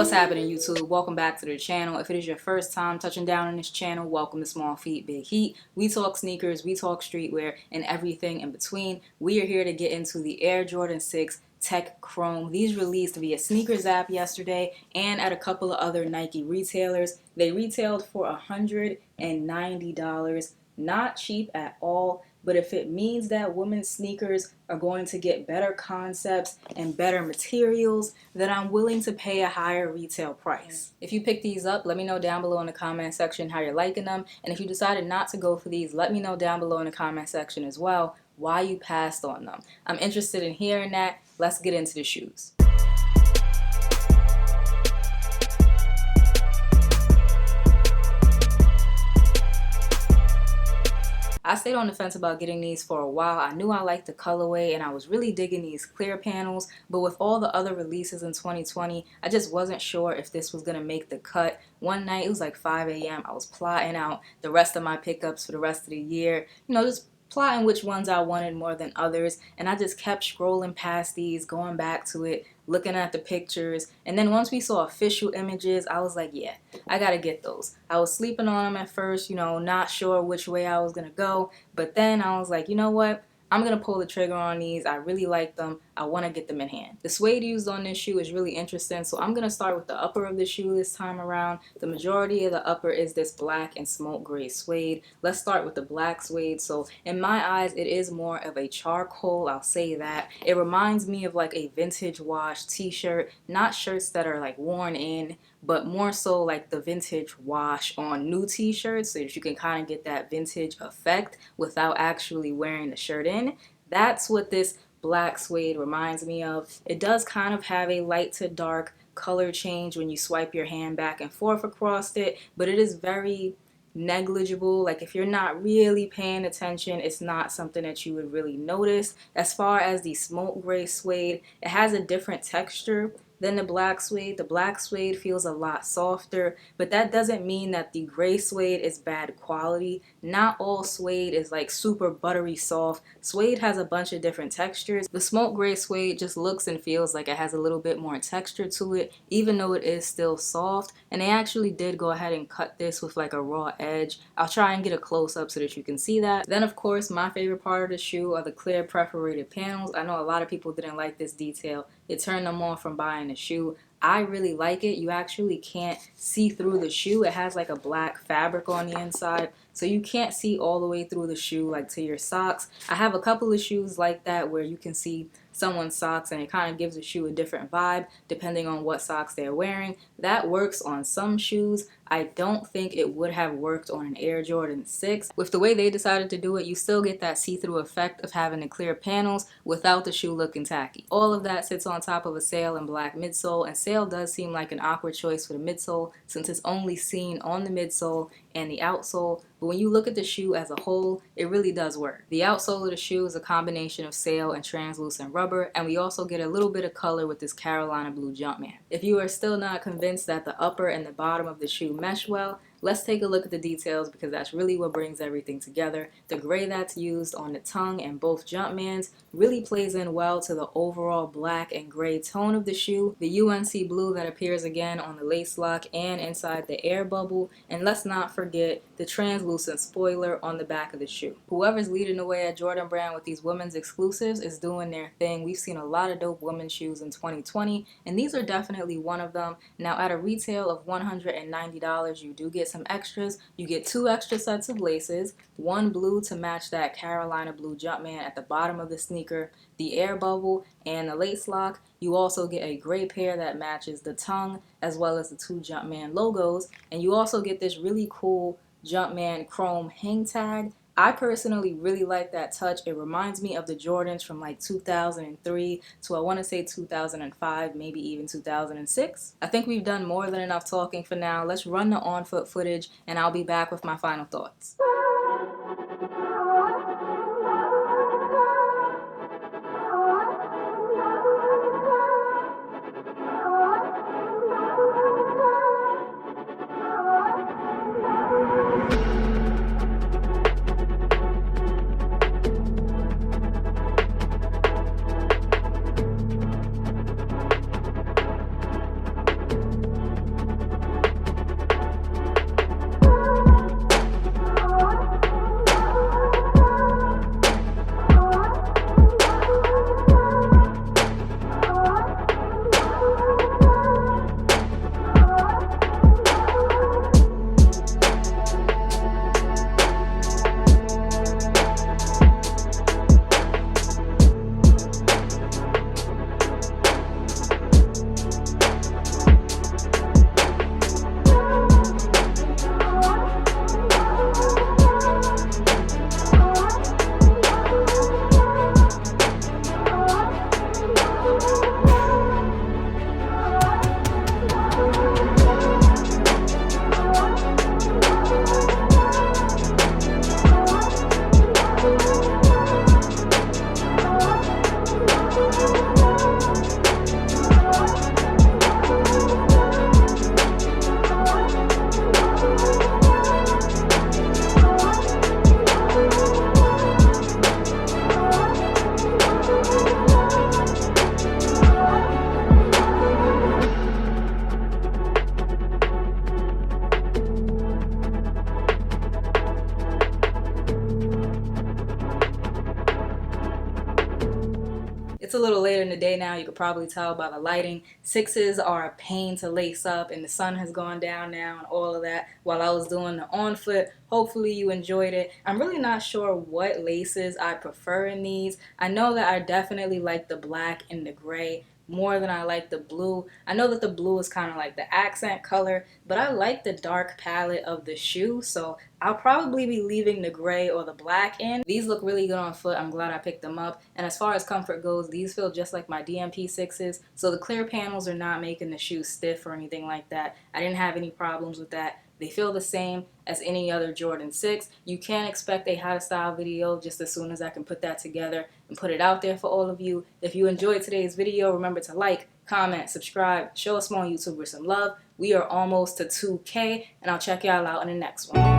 What's happening, YouTube? Welcome back to the channel. If it is your first time touching down on this channel, welcome to Small Feet Big Heat. We talk sneakers, we talk streetwear, and everything in between. We are here to get into the Air Jordan 6 Tech Chrome. These released via Sneakers app yesterday and at a couple of other Nike retailers. They retailed for $190. Not cheap at all, but if it means that women's sneakers are going to get better concepts and better materials, then I'm willing to pay a higher retail price. If you pick these up, let me know down below in the comment section how you're liking them. And if you decided not to go for these, let me know down below in the comment section as well why you passed on them. I'm interested in hearing that. Let's get into the shoes. I stayed on the fence about getting these for a while. I knew I liked the colorway and I was really digging these clear panels, but with all the other releases in 2020, I just wasn't sure if this was going to make the cut. One night, it was like 5 a.m. I was plotting out the rest of my pickups for the rest of the year, just plotting which ones I wanted more than others, and I just kept scrolling past these, going back to it, looking at the pictures, and then once we saw official images, I was like, yeah, I gotta get those. I was sleeping on them at first, not sure which way I was gonna go, but then I was like, you know what? I'm going to pull the trigger on these. I really like them. I want to get them in hand. The suede used on this shoe is really interesting, so I'm going to start with the upper of the shoe this time around. The majority of the upper is this black and smoke gray suede. Let's start with the black suede. So in my eyes, it is more of a charcoal, I'll say that. It reminds me of like a vintage wash t-shirt, not shirts that are like worn in, but more so like the vintage wash on new t-shirts so that you can kind of get that vintage effect without actually wearing the shirt in. That's what this black suede reminds me of. It does kind of have a light to dark color change when you swipe your hand back and forth across it, but it is very negligible. Like if you're not really paying attention, it's not something that you would really notice. As far as the smoke gray suede, it has a different texture than the black suede. The black suede feels a lot softer, but that doesn't mean that the gray suede is bad quality. Not all suede is like super buttery soft. Suede has a bunch of different textures. The smoke gray suede just looks and feels like it has a little bit more texture to it, even though it is still soft. And they actually did go ahead and cut this with like a raw edge. I'll try and get a close-up so that you can see that. Then of course, my favorite part of the shoe are the clear perforated panels. I know a lot of people didn't like this detail. It turned them off from buying the shoe. I really like it. You actually can't see through the shoe. It has like a black fabric on the inside, so you can't see all the way through the shoe like to your socks. I have a couple of shoes like that where you can see someone's socks and it kind of gives the shoe a different vibe depending on what socks they're wearing. That works on some shoes. I don't think it would have worked on an Air Jordan 6. With the way they decided to do it, you still get that see-through effect of having the clear panels without the shoe looking tacky. All of that sits on top of a sail and black midsole, and sail does seem like an awkward choice for the midsole since it's only seen on the midsole and the outsole, but when you look at the shoe as a whole, it really does work. The outsole of the shoe is a combination of sail and translucent rubber, and we also get a little bit of color with this Carolina blue Jumpman. If you are still not convinced that the upper and the bottom of the shoe mesh well, let's take a look at the details because that's really what brings everything together. The gray that's used on the tongue and both Jumpmans really plays in well to the overall black and gray tone of the shoe. The UNC blue that appears again on the lace lock and inside the air bubble, and let's not forget the translucent spoiler on the back of the shoe. Whoever's leading the way at Jordan Brand with these women's exclusives is doing their thing. We've seen a lot of dope women's shoes in 2020, and these are definitely one of them. Now at a retail of $190, you do get some extras. You get 2 extra sets of laces, one blue to match that Carolina blue Jumpman at the bottom of the sneaker, the air bubble, and the lace lock. You also get a gray pair that matches the tongue as well as the 2 Jumpman logos, and you also get this really cool Jumpman chrome hang tag. I personally really like that touch. It reminds me of the Jordans from like 2003 to I want to say 2005, maybe even 2006. I think we've done more than enough talking for now. Let's run the on-foot footage and I'll be back with my final thoughts. a little later in the day now. You could probably tell by the lighting. 6s are a pain to lace up, and the sun has gone down now and all of that while I was doing the on foot. Hopefully you enjoyed it. I'm really not sure what laces I prefer in these. I know that I definitely like the black and the gray more than I like the blue. I know that the blue is kind of like the accent color, but I like the dark palette of the shoe, so I'll probably be leaving the gray or the black in. These look really good on foot. I'm glad I picked them up. And as far as comfort goes, these feel just like my DMP 6s, so the clear panels are not making the shoe stiff or anything like that. I didn't have any problems with that. They feel the same as any other Jordan 6. You can expect a how to style video just as soon as I can put that together and put it out there for all of you. If you enjoyed today's video, remember to like, comment, subscribe, show a small YouTuber some love. We are almost to 2K, and I'll check y'all out in the next one.